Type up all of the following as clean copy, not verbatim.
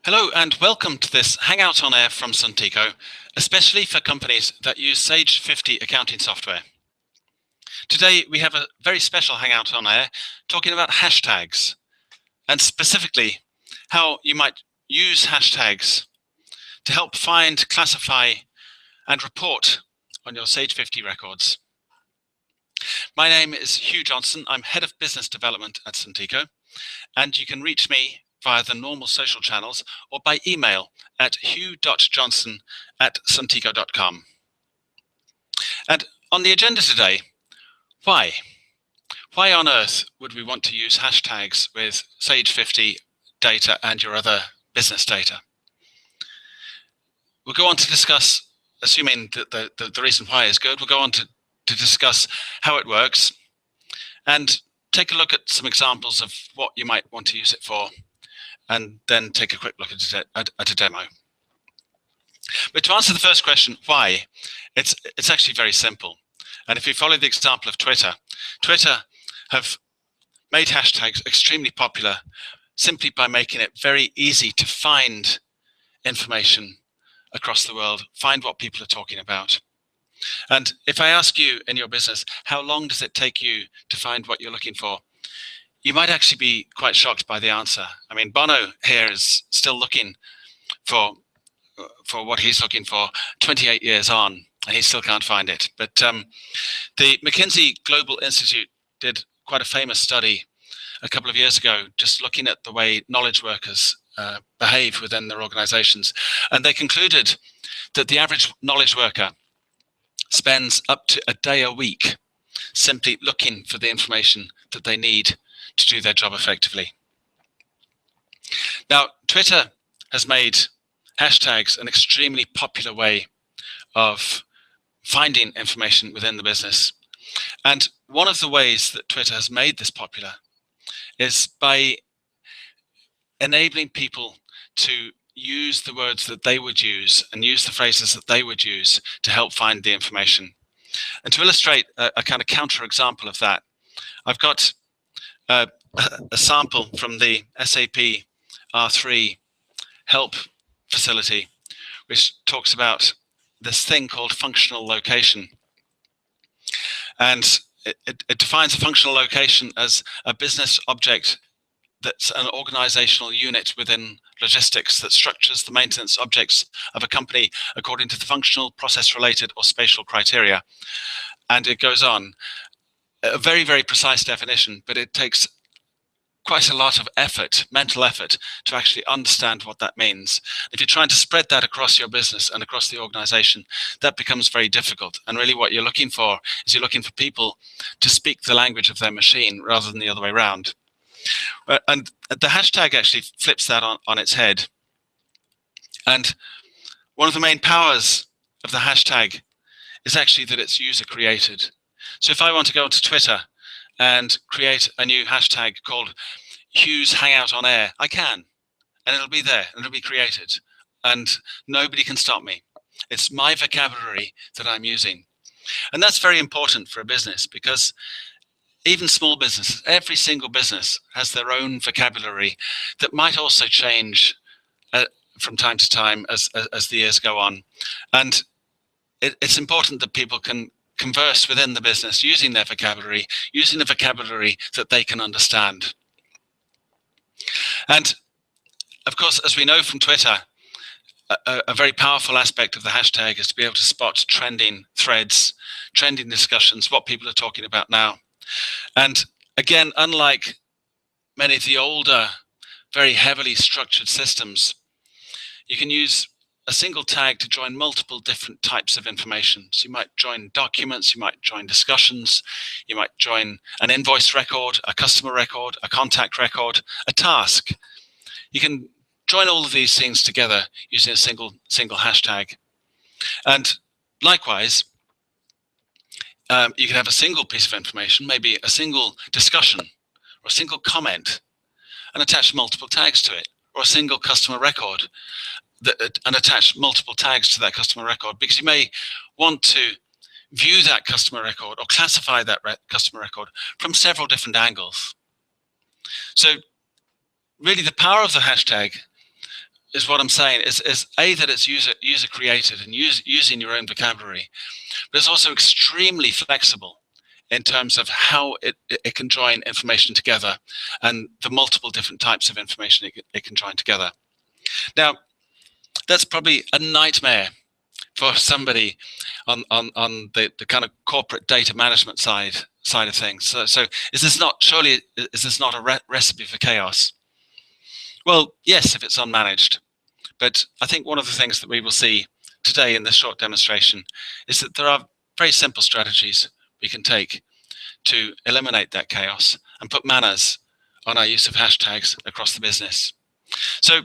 Hello and welcome to this Hangout on Air from Suntico, especially for companies that use Sage 50 accounting software. Today we have a very special Hangout on Air talking about hashtags and specifically how you might use hashtags to help find, classify and report on your Sage 50 records. My name is Hugh Johnson. I'm Head of Business Development at Suntico, and you can reach me via the normal social channels or by email at hugh.johnson@suntico.com. And on the agenda today, why? Why on earth would we want to use hashtags with Sage 50 data and your other business data? We'll go on to discuss, assuming that the reason why is good, we'll go on to discuss how it works and take a look at some examples of what you might want to use it for, and then take a quick look at a demo. But to answer the first question, why, it's actually very simple. And if you follow the example of Twitter have made hashtags extremely popular simply by making it very easy to find information across the world, find what people are talking about. And if I ask you in your business, how long does it take you to find what you're looking for? You might actually be quite shocked by the answer. I mean, Bono here is still looking for what he's looking for 28 years on, and he still can't find it. But the McKinsey Global Institute did quite a famous study a couple of years ago, just looking at the way knowledge workers behave within their organizations. And they concluded that the average knowledge worker spends up to a day a week simply looking for the information that they need to do their job effectively. Now, Twitter has made hashtags an extremely popular way of finding information within the business. And one of the ways that Twitter has made this popular is by enabling people to use the words that they would use and use the phrases that they would use to help find the information. And to illustrate a kind of counter example of that, I've got a sample from the SAP R3 help facility, which talks about this thing called functional location. And it defines a functional location as a business object that's an organizational unit within logistics that structures the maintenance objects of a company according to the functional, process-related, or spatial criteria. And it goes on. A very, very precise definition, but it takes quite a lot of effort, mental effort, to actually understand what that means. If you're trying to spread that across your business and across the organization, that becomes very difficult. And really what you're looking for is you're looking for people to speak the language of their machine rather than the other way around. And the hashtag actually flips that on its head. And one of the main powers of the hashtag is actually that it's user created. So if I want to go onto Twitter and create a new hashtag called Hugh's Hangout on Air, I can, and it'll be there and it'll be created, and nobody can stop me. It's my vocabulary that I'm using. And that's very important for a business, because even small businesses, every single business has their own vocabulary that might also change from time to time as the years go on. And it's important that people can converse within the business using their vocabulary, using the vocabulary that they can understand. And of course, as we know from Twitter, a very powerful aspect of the hashtag is to be able to spot trending threads, trending discussions, what people are talking about now. And again, unlike many of the older, very heavily structured systems, you can use a single tag to join multiple different types of information. So you might join documents, you might join discussions, you might join an invoice record, a customer record, a contact record, a task. You can join all of these things together using a single hashtag. And likewise, you can have a single piece of information, maybe a single discussion or a single comment, and attach multiple tags to it, or a single customer record and attach multiple tags to that customer record, because you may want to view that customer record or classify that customer record from several different angles. So really the power of the hashtag is what I'm saying is A, that it's user created and using your own vocabulary, but it's also extremely flexible in terms of how it can join information together and the multiple different types of information it can join together. Now, that's probably a nightmare for somebody on the kind of corporate data management side of things. So is this not a recipe for chaos? Well, yes, if it's unmanaged. But I think one of the things that we will see today in this short demonstration is that there are very simple strategies we can take to eliminate that chaos and put manners on our use of hashtags across the business. So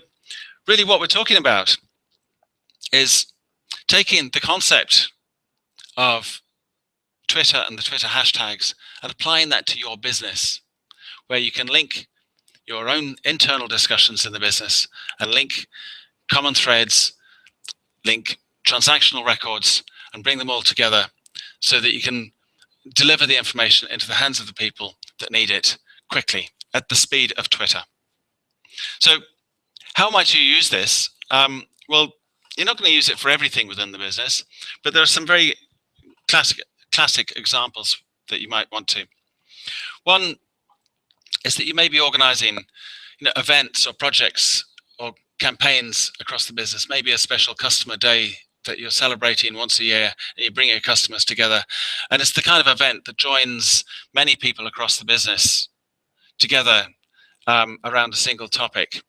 really what we're talking about is taking the concept of Twitter and the Twitter hashtags and applying that to your business, where you can link your own internal discussions in the business and link common threads, link transactional records, and bring them all together so that you can deliver the information into the hands of the people that need it quickly at the speed of Twitter. So how might you use this? Well, you're not going to use it for everything within the business, but there are some very classic examples that you might want to. One is that you may be organizing events or projects or campaigns across the business, maybe a special customer day that you're celebrating once a year and you bring your customers together. And it's the kind of event that joins many people across the business together around a single topic.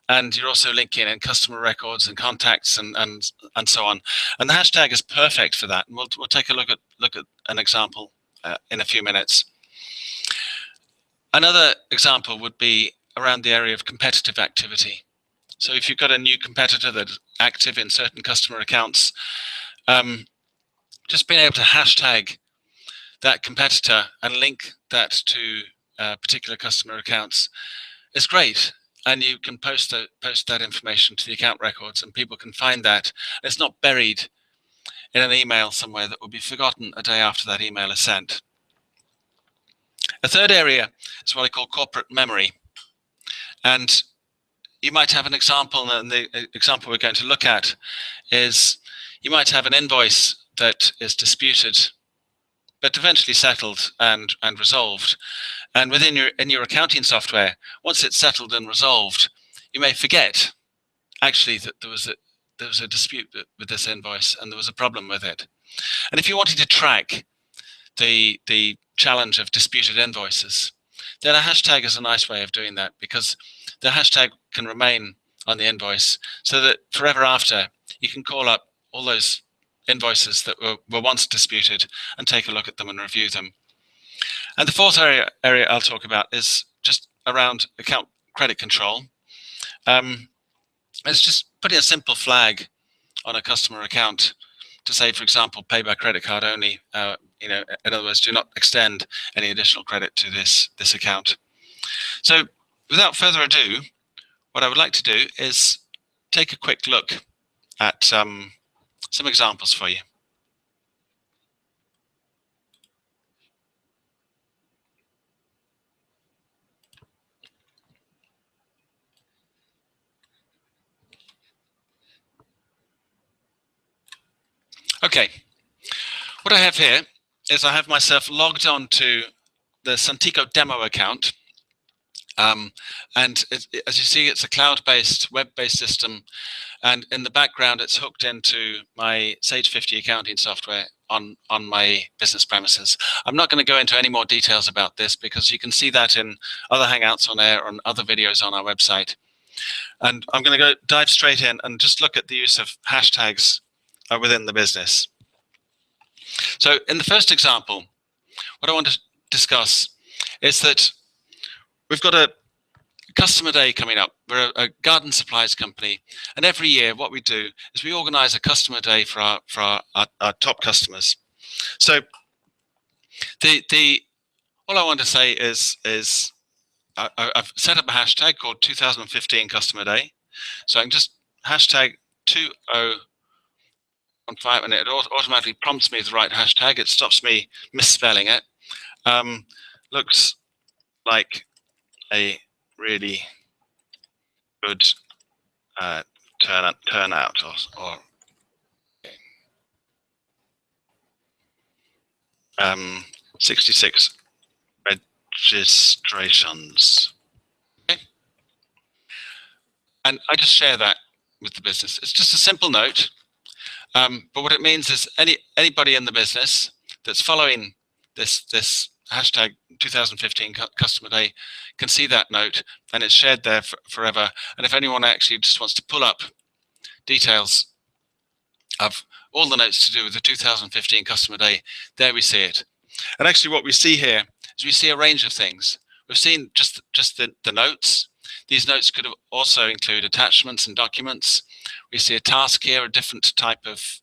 And you're also linking in customer records and contacts and so on. And the hashtag is perfect for that. And we'll take a look at an example in a few minutes. Another example would be around the area of competitive activity. So if you've got a new competitor that's active in certain customer accounts, just being able to hashtag that competitor and link that to particular customer accounts is great. And you can post that information to the account records and people can find that. It's not buried in an email somewhere that will be forgotten a day after that email is sent. A third area is what I call corporate memory. And you might have an example, and the example we're going to look at is you might have an invoice that is disputed, but eventually settled and resolved. And within your accounting software, once it's settled and resolved, you may forget actually that there was a dispute with this invoice and there was a problem with it. And if you wanted to track the challenge of disputed invoices, then a hashtag is a nice way of doing that, because the hashtag can remain on the invoice so that forever after you can call up all those invoices that were once disputed and take a look at them and review them. And the fourth area I'll talk about is just around account credit control. It's just putting a simple flag on a customer account to say, for example, pay by credit card only. In other words, do not extend any additional credit to this account. So without further ado, what I would like to do is take a quick look at some examples for you. Okay, what I have here is I have myself logged on to the Suntico demo account. And as you see, it's a cloud-based, web-based system. And in the background, it's hooked into my Sage 50 accounting software on my business premises. I'm not going to go into any more details about this because you can see that in other Hangouts on air and other videos on our website. And I'm going to dive straight in and just look at the use of hashtags within the business. So in the first example, what I want to discuss is that we've got a customer day coming up. We're a garden supplies company, and every year what we do is we organize a customer day for our top customers. So all I want to say is I've set up a hashtag called 2015 customer day. So I can just hashtag 2015 and it automatically prompts me the right hashtag. It stops me misspelling it. Looks like a really good turnout or 66 registrations. Okay. And I just share that with the business. It's just a simple note, but what it means is anybody in the business that's following this hashtag 2015 customer day can see that note, and it's shared there forever. And if anyone actually just wants to pull up details of all the notes to do with the 2015 customer day, there we see it. And actually what we see here is we see a range of things. We've seen just the notes. These notes could also include attachments and documents. We see a task here, a different type of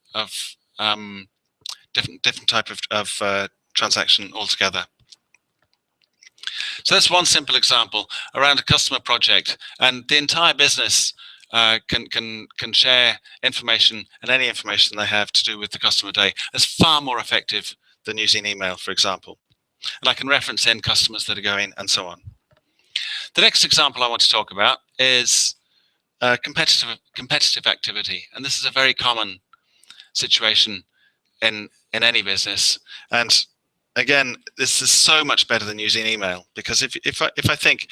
transaction altogether. So that's one simple example around a customer project, and the entire business can share information, and any information they have to do with the customer day. That's far more effective than using email, for example. And I can reference in customers that are going and so on. The next example I want to talk about is competitive activity, and this is a very common situation in any business. And again, this is so much better than using email, because if I think,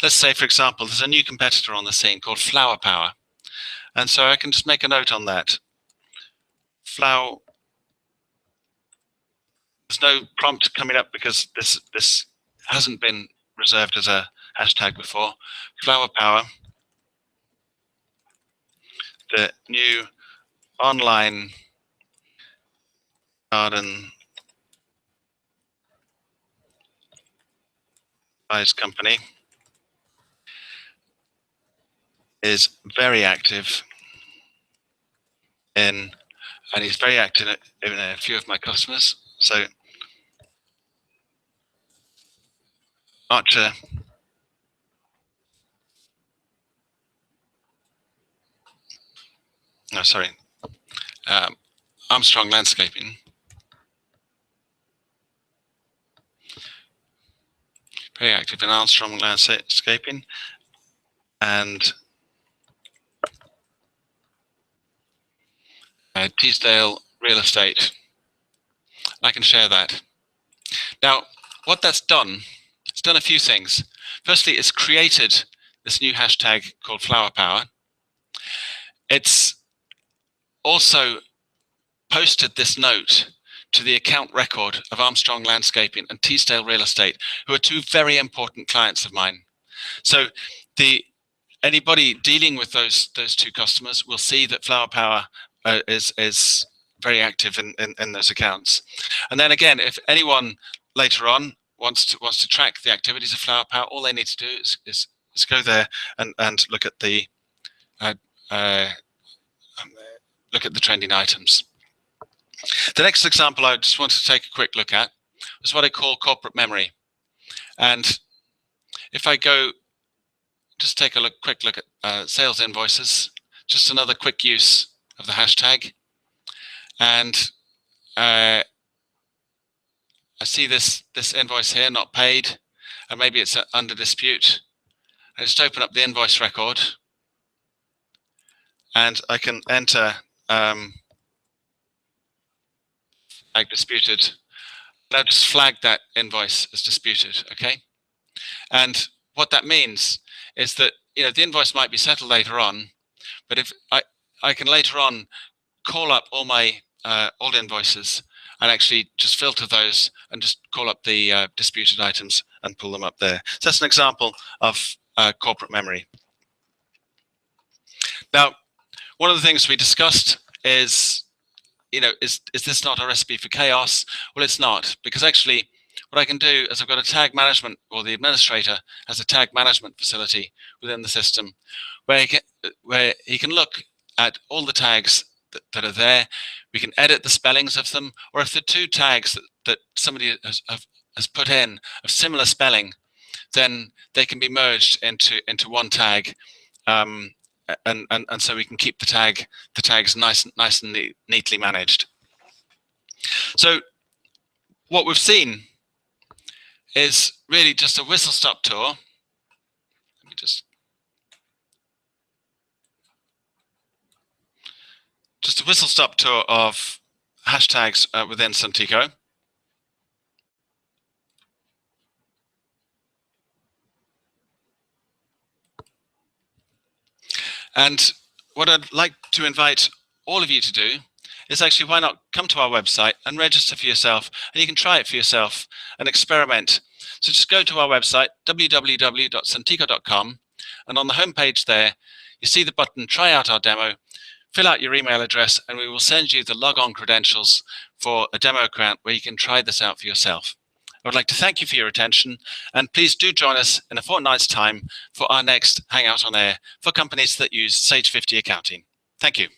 let's say for example, there's a new competitor on the scene called Flower Power, and so I can just make a note on that. There's no prompt coming up because this hasn't been reserved as a hashtag before. Flower Power, the new online garden supplies company, is very active and he's very active in a few of my customers. So Archer, no, sorry, Armstrong Landscaping, very active in Armstrong Landscaping, and Teesdale Real Estate. I can share that. Now, what that's done, it's done a few things. Firstly, it's created this new hashtag called Flower Power. It's also posted this note to the account record of Armstrong Landscaping and Teesdale Real Estate, who are two very important clients of mine. So anybody dealing with those two customers will see that Flower Power is very active in those accounts. And then again, if anyone later on wants to track the activities of Flower Power, all they need to do is go there and look at the trending items. The next example I just want to take a quick look at is what I call corporate memory. And if I go just take a quick look at sales invoices, just another quick use of the hashtag. And I see this invoice here not paid, and maybe it's under dispute. I just open up the invoice record, and I can enter flag disputed. And I'll just flag that invoice as disputed. Okay, and what that means is that the invoice might be settled later on, but if I can later on call up all my old invoices and actually just filter those and just call up the disputed items and pull them up there. So that's an example of corporate memory. Now, one of the things we discussed is, is this not a recipe for chaos? Well, it's not, because actually what I can do is I've got a tag management, or the administrator has a tag management facility within the system where he can look at all the tags that are there. We can edit the spellings of them, or if the two tags that somebody has put in of similar spelling, then they can be merged into one tag, and so we can keep the tags nice and neatly managed. So what we've seen is really just a whistle-stop tour. Let me just just a whistle-stop tour of hashtags within Suntico. And what I'd like to invite all of you to do is actually, why not come to our website and register for yourself, and you can try it for yourself and experiment. So just go to our website, www.suntico.com, and on the homepage there, you see the button, try out our demo, fill out your email address, and we will send you the log-on credentials for a demo account where you can try this out for yourself. I would like to thank you for your attention, and please do join us in a fortnight's time for our next Hangout on Air for companies that use Sage 50 accounting. Thank you.